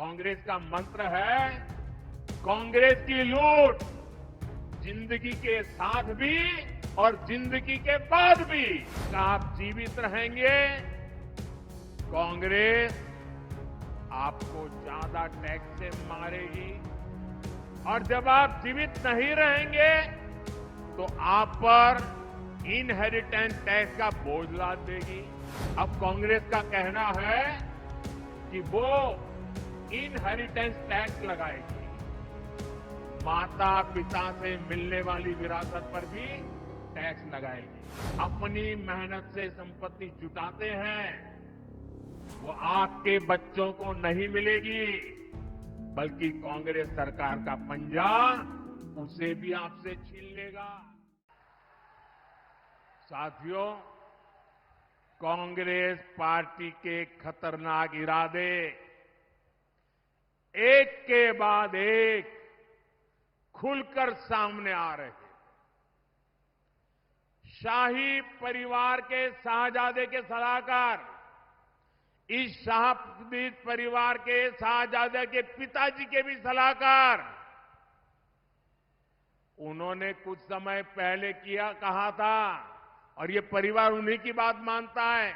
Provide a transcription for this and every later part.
कांग्रेस का मंत्र है कांग्रेस की लूट, जिंदगी के साथ भी और जिंदगी के बाद भी आप जीवित रहेंगे। कांग्रेस आपको ज्यादा टैक्स से मारेगी और जब आप जीवित नहीं रहेंगे तो आप पर इनहेरिटेंस टैक्स का बोझ लाद देगी। अब कांग्रेस का कहना है कि वो इनहेरिटेंस टैक्स लगाएगी, माता पिता से मिलने वाली विरासत पर भी टैक्स लगाएगी। अपनी मेहनत से संपत्ति जुटाते हैं वो आपके बच्चों को नहीं मिलेगी, बल्कि कांग्रेस सरकार का पंजा उसे भी आपसे छीन लेगा। साथियों, कांग्रेस पार्टी के खतरनाक इरादे एक के बाद एक खुलकर सामने आ रहे हैं। शाही परिवार के शाहजादे के सलाहकार, इस शाही परिवार के शाहजादे के पिताजी के भी सलाहकार, उन्होंने कुछ समय पहले कहा था, और ये परिवार उन्हीं की बात मानता है।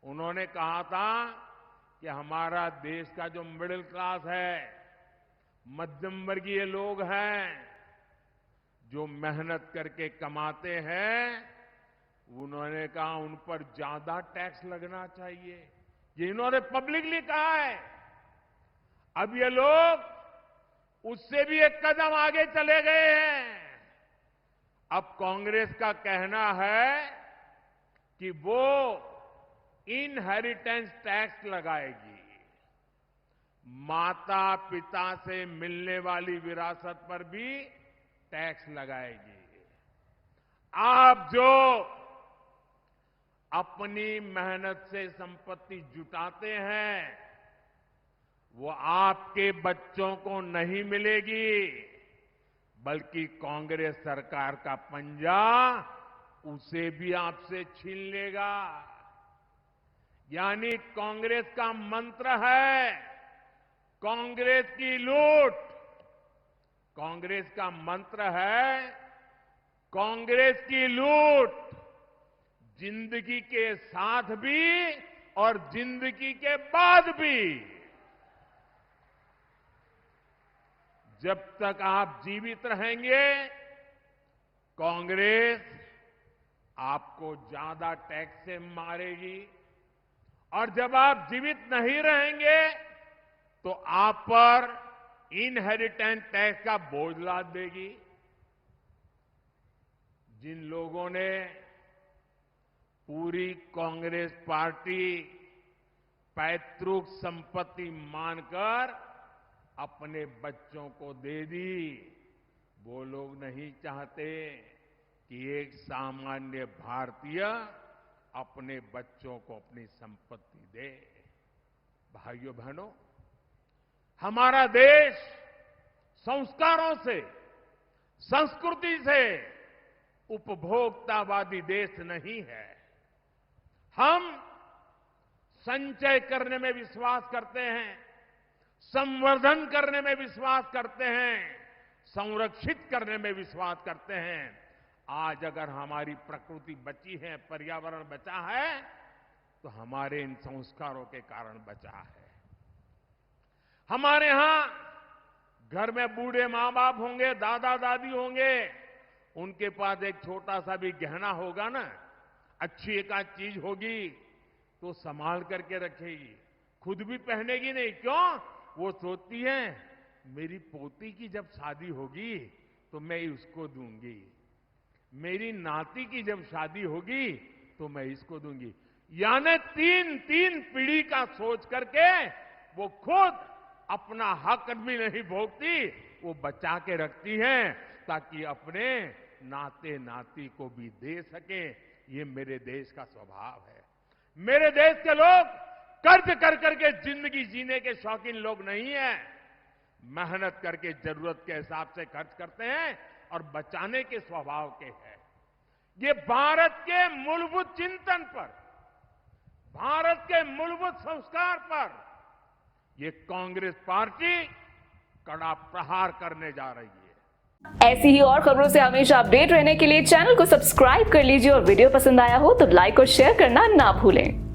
उन्होंने कहा था कि हमारा देश का जो मिडिल क्लास है, मध्यम वर्गीय लोग हैं, जो मेहनत करके कमाते हैं, उन्होंने कहा उन पर ज्यादा टैक्स लगना चाहिए। ये इन्होंने पब्लिकली कहा है। अब ये लोग उससे भी एक कदम आगे चले गए हैं। अब कांग्रेस का कहना है कि वो इनहेरिटेंस टैक्स लगाएगी, माता पिता से मिलने वाली विरासत पर भी टैक्स लगाएगी। आप जो अपनी मेहनत से संपत्ति जुटाते हैं वो आपके बच्चों को नहीं मिलेगी, बल्कि कांग्रेस सरकार का पंजा उसे भी आपसे छीन लेगा। यानी कांग्रेस का मंत्र है कांग्रेस की लूट, कांग्रेस का मंत्र है कांग्रेस की लूट, जिंदगी के साथ भी और जिंदगी के बाद भी। जब तक आप जीवित रहेंगे कांग्रेस आपको ज्यादा टैक्स से मारेगी, और जब आप जीवित नहीं रहेंगे तो आप पर इनहेरिटेंस टैक्स का बोझ लाद देगी। जिन लोगों ने पूरी कांग्रेस पार्टी पैतृक संपत्ति मानकर अपने बच्चों को दे दी, वो लोग नहीं चाहते कि एक सामान्य भारतीय अपने बच्चों को अपनी संपत्ति दे। भाइयों बहनों, हमारा देश संस्कारों से, संस्कृति से उपभोक्तावादी देश नहीं है। हम संचय करने में विश्वास करते हैं, संवर्धन करने में विश्वास करते हैं, संरक्षित करने में विश्वास करते हैं। आज अगर हमारी प्रकृति बची है, पर्यावरण बचा है, तो हमारे इन संस्कारों के कारण बचा है। हमारे यहां घर में बूढ़े मां बाप होंगे, दादा दादी होंगे, उनके पास एक छोटा सा भी गहना होगा ना, अच्छी एक आध चीज होगी तो संभाल करके रखेगी, खुद भी पहनेगी नहीं। क्यों? वो सोचती है मेरी पोती की जब शादी होगी तो मैं उसको दूंगी, मेरी नाती की जब शादी होगी तो मैं इसको दूंगी। यानी तीन तीन पीढ़ी का सोच करके वो खुद अपना हक भी नहीं भोगती, वो बचा के रखती है ताकि अपने नाते नाती को भी दे सके। ये मेरे देश का स्वभाव है। मेरे देश के लोग कर्ज कर करके जिंदगी जीने के शौकीन लोग नहीं है। मेहनत करके जरूरत के हिसाब से खर्च करते हैं और बचाने के स्वभाव के हैं। ये भारत के मूलभूत चिंतन पर, भारत के मूलभूत संस्कार पर ये कांग्रेस पार्टी कड़ा प्रहार करने जा रही है। ऐसी ही और खबरों से हमेशा अपडेट रहने के लिए चैनल को सब्सक्राइब कर लीजिए और वीडियो पसंद आया हो तो लाइक और शेयर करना ना भूलें।